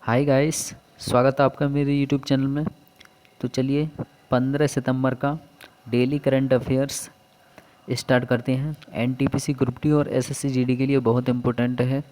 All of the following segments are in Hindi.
हाय गाइस, स्वागत है आपका मेरे यूट्यूब चैनल में। तो चलिए 15 सितंबर का डेली करंट अफेयर्स स्टार्ट करते हैं। एनटीपीसी ग्रुप डी और एसएससी जीडी के लिए बहुत इम्पोर्टेंट है।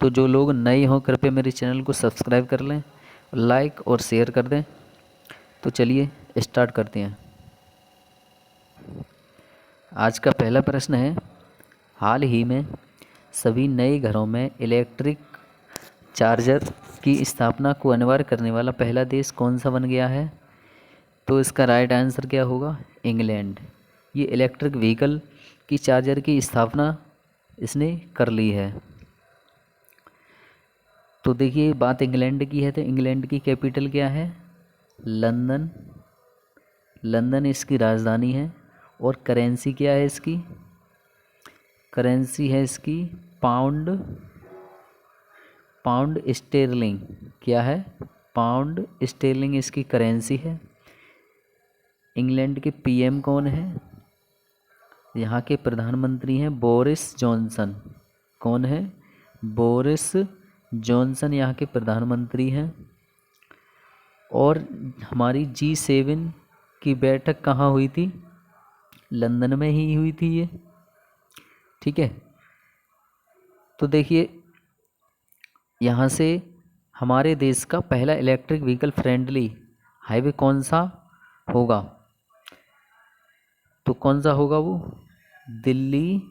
तो जो लोग नए हों कृपया मेरे चैनल को सब्सक्राइब कर लें, लाइक और शेयर कर दें। तो चलिए स्टार्ट करते हैं। आज का पहला प्रश्न है, हाल ही में सभी नए घरों में इलेक्ट्रिक चार्जर की स्थापना को अनिवार्य करने वाला पहला देश कौन सा बन गया है? तो इसका राइट आंसर क्या होगा? इंग्लैंड। ये इलेक्ट्रिक व्हीकल की चार्जर की स्थापना इसने कर ली है। तो देखिए, बात इंग्लैंड की है तो इंग्लैंड की कैपिटल क्या है? लंदन। लंदन इसकी राजधानी है। और करेंसी क्या है इसकी? करेंसी है इसकी पाउंड। पाउंड स्टेरलिंग। क्या है? पाउंड स्टेरलिंग इसकी करेंसी है। इंग्लैंड के पीएम कौन है? यहाँ के प्रधानमंत्री हैं बोरिस जॉनसन। कौन है? बोरिस जॉनसन यहाँ के प्रधानमंत्री हैं। और हमारी G7 की बैठक कहाँ हुई थी? लंदन में ही हुई थी ये। ठीक है। तो देखिए, यहाँ से हमारे देश का पहला इलेक्ट्रिक व्हीकल फ्रेंडली हाईवे कौन सा होगा? तो कौन सा होगा वो? दिल्ली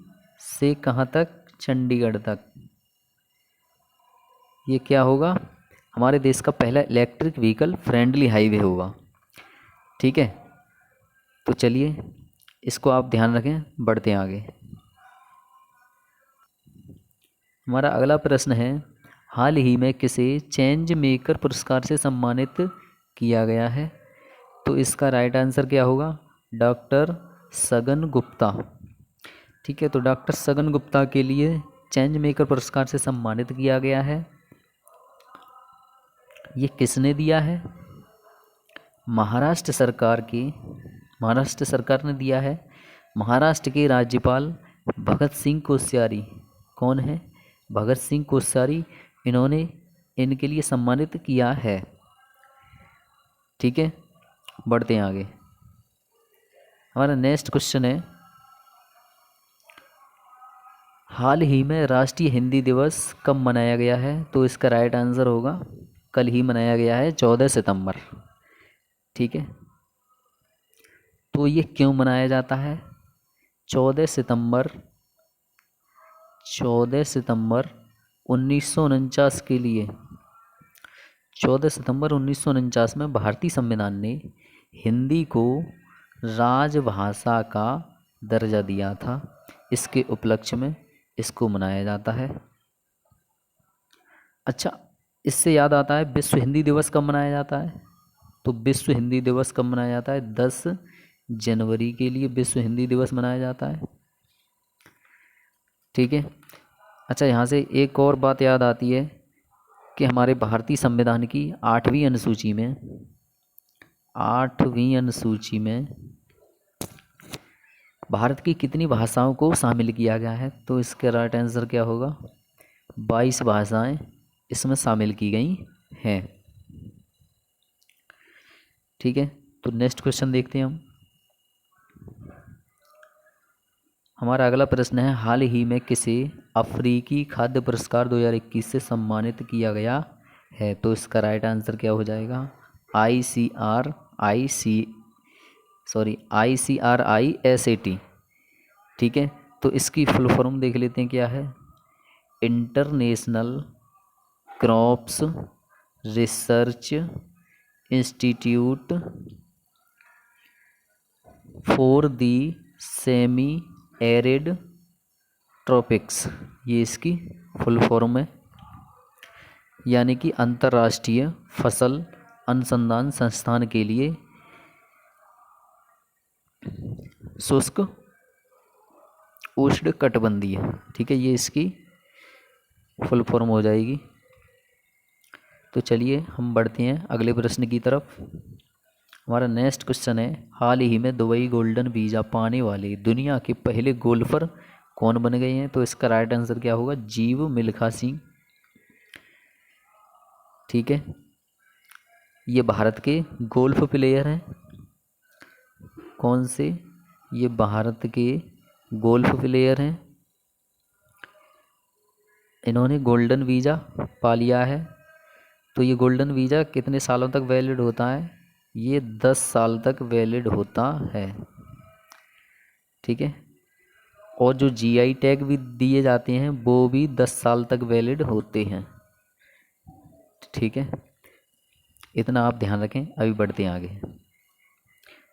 से कहाँ तक? चंडीगढ़ तक। ये क्या होगा? हमारे देश का पहला इलेक्ट्रिक व्हीकल फ्रेंडली हाईवे होगा। ठीक है। तो चलिए इसको आप ध्यान रखें, बढ़ते हैं आगे। हमारा अगला प्रश्न है, हाल ही में किसे चेंज मेकर पुरस्कार से सम्मानित किया गया है? तो इसका राइट आंसर क्या होगा? डॉक्टर सगन गुप्ता। ठीक है। तो डॉक्टर सगन गुप्ता के लिए चेंज मेकर पुरस्कार से सम्मानित किया गया है। ये किसने दिया है? महाराष्ट्र सरकार ने दिया है। महाराष्ट्र के राज्यपाल भगत सिंह कोश्यारी। कौन है? भगत सिंह कोश्यारी। इन्होंने इनके लिए सम्मानित किया है। ठीक है। बढ़ते हैं आगे। हमारा नेक्स्ट क्वेश्चन है, हाल ही में राष्ट्रीय हिंदी दिवस कब मनाया गया है? तो इसका राइट आंसर होगा कल ही मनाया गया है, 14 सितंबर। ठीक है। तो ये क्यों मनाया जाता है? 14 सितंबर 1949 के लिए। 14 सितंबर 1949 में भारतीय संविधान ने हिंदी को राजभाषा का दर्जा दिया था। इसके उपलक्ष्य में इसको मनाया जाता है। अच्छा, इससे याद आता है विश्व हिंदी दिवस कब मनाया जाता है? तो विश्व हिंदी दिवस कब मनाया जाता है? 10 जनवरी के लिए विश्व हिंदी दिवस मनाया जाता है। ठीक है। अच्छा, यहाँ से एक और बात याद आती है कि हमारे भारतीय संविधान की 8वीं अनुसूची में भारत की कितनी भाषाओं को शामिल किया गया है? तो इसका राइट आंसर क्या होगा? 22 भाषाएं इसमें शामिल की गई हैं। ठीक है। तो नेक्स्ट क्वेश्चन देखते हैं हम। हमारा अगला प्रश्न है, हाल ही में किसे अफ्रीकी खाद्य पुरस्कार 2021 से सम्मानित किया गया है? तो इसका राइट आंसर क्या हो जाएगा? ICRISAT। ठीक है। तो इसकी फुल फॉर्म देख लेते हैं क्या है। International crops research institute for the semi arid tropics, ये इसकी फुल फॉर्म है। यानी कि अंतर्राष्ट्रीय फसल अनुसंधान संस्थान के लिए शुष्क उष्ण कटिबंधीय। ठीक है, ये इसकी फुल फॉर्म हो जाएगी। तो चलिए हम बढ़ते हैं अगले प्रश्न की तरफ। हमारा नेक्स्ट क्वेश्चन है, हाल ही में दुबई गोल्डन वीज़ा पाने वाले दुनिया के पहले गोल्फर कौन बन गए हैं? तो इसका राइट आंसर क्या होगा? जीव मिल्खा सिंह। ठीक है, ये भारत के गोल्फ प्लेयर हैं। कौन से? ये भारत के गोल्फ प्लेयर हैं। इन्होंने गोल्डन वीज़ा पा लिया है। तो ये गोल्डन वीज़ा कितने सालों तक वैलिड होता है? ये 10 साल तक वैलिड होता है। ठीक है, और जो जीआई टैग भी दिए जाते हैं वो भी 10 साल तक वैलिड होते हैं। ठीक है, इतना आप ध्यान रखें। अभी बढ़ते हैं आगे।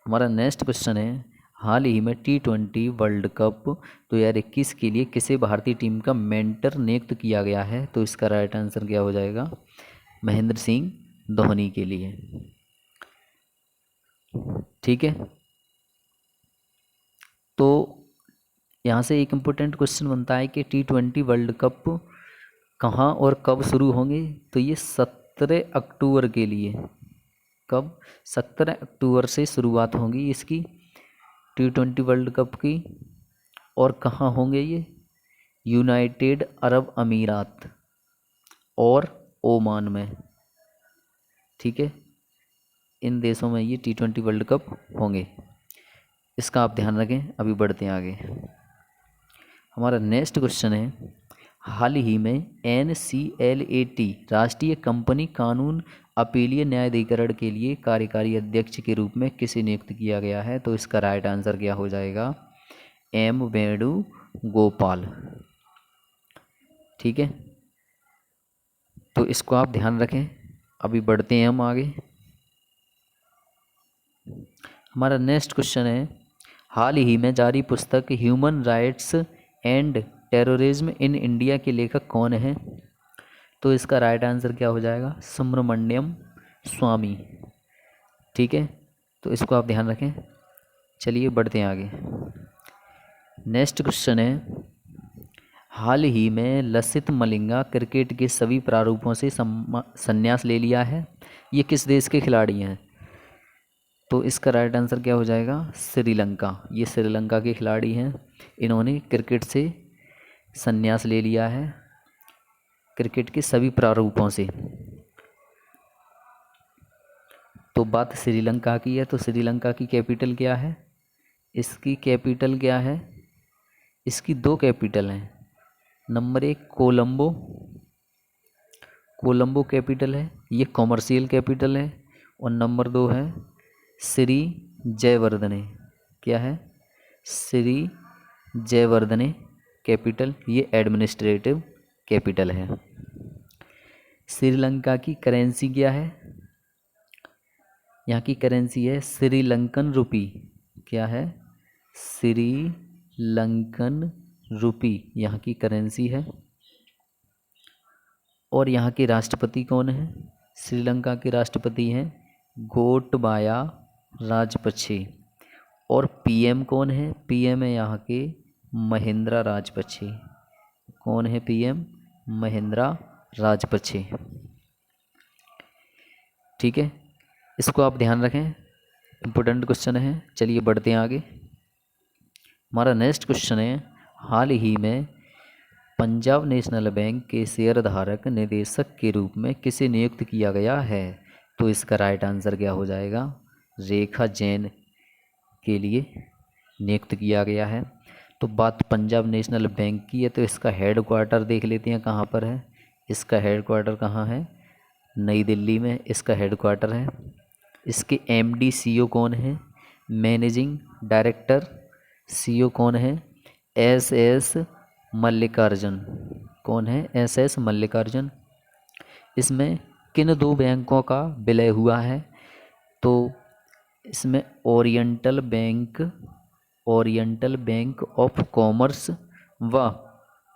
हमारा नेक्स्ट क्वेश्चन है, हाल ही में T20 वर्ल्ड कप 2021 के लिए किसे भारतीय टीम का मेंटर नियुक्त किया गया है? तो इसका राइट आंसर क्या हो जाएगा? महेंद्र सिंह धोनी के लिए। ठीक है, तो यहाँ से एक इम्पोर्टेंट क्वेश्चन बनता है कि T20 वर्ल्ड कप कहाँ और कब शुरू होंगे? तो ये 17 अक्टूबर के लिए। कब? 17 अक्टूबर से शुरुआत होगी इसकी T20 वर्ल्ड कप की। और कहाँ होंगे ये? यूनाइटेड अरब अमीरात और ओमान में। ठीक है, इन देशों में ये T20 वर्ल्ड कप होंगे, इसका आप ध्यान रखें। अभी बढ़ते हैं आगे। हमारा नेक्स्ट क्वेश्चन है, हाल ही में NCLAT राष्ट्रीय कंपनी कानून अपीलीय न्यायाधिकरण के लिए कार्यकारी अध्यक्ष के रूप में किसे नियुक्त किया गया है? तो इसका राइट आंसर क्या हो जाएगा? M वेणुगोपाल। ठीक है, तो इसको आप ध्यान रखें। अभी बढ़ते हैं हम आगे। हमारा नेक्स्ट क्वेश्चन है, हाल ही में जारी पुस्तक human rights and terrorism in India के लेखक कौन है? तो इसका राइट आंसर क्या हो जाएगा? सुब्रमण्यम स्वामी। ठीक है, तो इसको आप ध्यान रखें। चलिए बढ़ते हैं आगे। नेक्स्ट क्वेश्चन है, हाल ही में लसित मलिंगा क्रिकेट के सभी प्रारूपों से संन्यास ले लिया है। ये किस देश के खिलाड़ी हैं? तो इसका राइट आंसर क्या हो जाएगा? श्रीलंका। ये श्रीलंका के खिलाड़ी हैं, इन्होंने क्रिकेट से संन्यास ले लिया है, क्रिकेट के सभी प्रारूपों से। तो बात श्रीलंका की है, तो श्रीलंका की कैपिटल क्या है? इसकी कैपिटल क्या है? इसकी 2 कैपिटल हैं। नंबर 1 कोलंबो, कोलंबो कैपिटल है, ये कॉमर्शियल कैपिटल है। और नंबर 2 है श्री जयवर्धने। क्या है? श्री जयवर्धने कैपिटल, ये एडमिनिस्ट्रेटिव कैपिटल है। श्रीलंका की करेंसी क्या है? यहाँ की करेंसी है श्रीलंकन रुपी। क्या है? श्रीलंकन रुपी यहाँ की करेंसी है। और यहाँ के राष्ट्रपति कौन है? श्रीलंका के राष्ट्रपति हैं गोटबाया राजपक्षे। और पीएम कौन है? पीएम है यहाँ के महिंद्रा राजपक्षे। कौन है पीएम? महिंद्रा राजपक्षे। ठीक है, इसको आप ध्यान रखें, इम्पोर्टेंट क्वेश्चन है। चलिए बढ़ते हैं आगे। हमारा नेक्स्ट क्वेश्चन है, हाल ही में पंजाब नेशनल बैंक के शेयरधारक निदेशक के रूप में किसे नियुक्त किया गया है? तो इसका राइट आंसर क्या हो जाएगा? रेखा जैन के लिए नियुक्त किया गया है। तो बात पंजाब नेशनल बैंक की है, तो इसका हेड क्वार्टर देख लेते हैं कहाँ पर है। इसका हेड क्वार्टर कहाँ है? नई दिल्ली में इसका हेड क्वार्टर है। इसके एमडी सीईओ कौन है? मैनेजिंग डायरेक्टर सीईओ कौन है? एस मल्लिकार्जुन। कौन है? एस मल्लिकार्जुन। इसमें किन 2 बैंकों का विलय हुआ है? तो इसमें ओरिएंटल बैंक ऑफ कॉमर्स व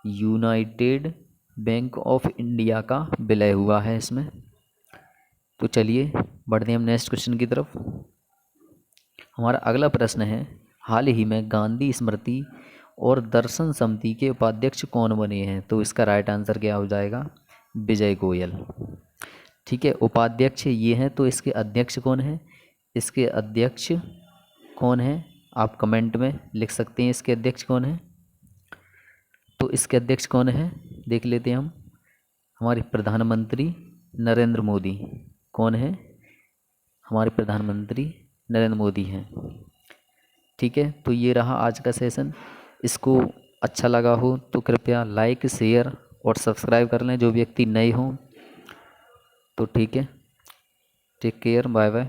यूनाइटेड बैंक ऑफ इंडिया का विलय हुआ है इसमें। तो चलिए बढ़ते हैं हम नेक्स्ट क्वेश्चन की तरफ। हमारा अगला प्रश्न है, हाल ही में गांधी स्मृति और दर्शन समिति के उपाध्यक्ष कौन बने हैं? तो इसका राइट आंसर क्या हो जाएगा? विजय गोयल। ठीक है, उपाध्यक्ष ये हैं, तो इसके अध्यक्ष कौन है? इसके अध्यक्ष कौन है? आप कमेंट में लिख सकते हैं इसके अध्यक्ष कौन है। तो इसके अध्यक्ष कौन है देख लेते हैं हम। हमारे प्रधानमंत्री नरेंद्र मोदी। कौन है? हमारे प्रधानमंत्री नरेंद्र मोदी हैं। ठीक है, तो ये रहा आज का सेशन। इसको अच्छा लगा हो तो कृपया लाइक, शेयर और सब्सक्राइब कर लें जो व्यक्ति नए हों। तो ठीक है, टेक केयर, बाय बाय।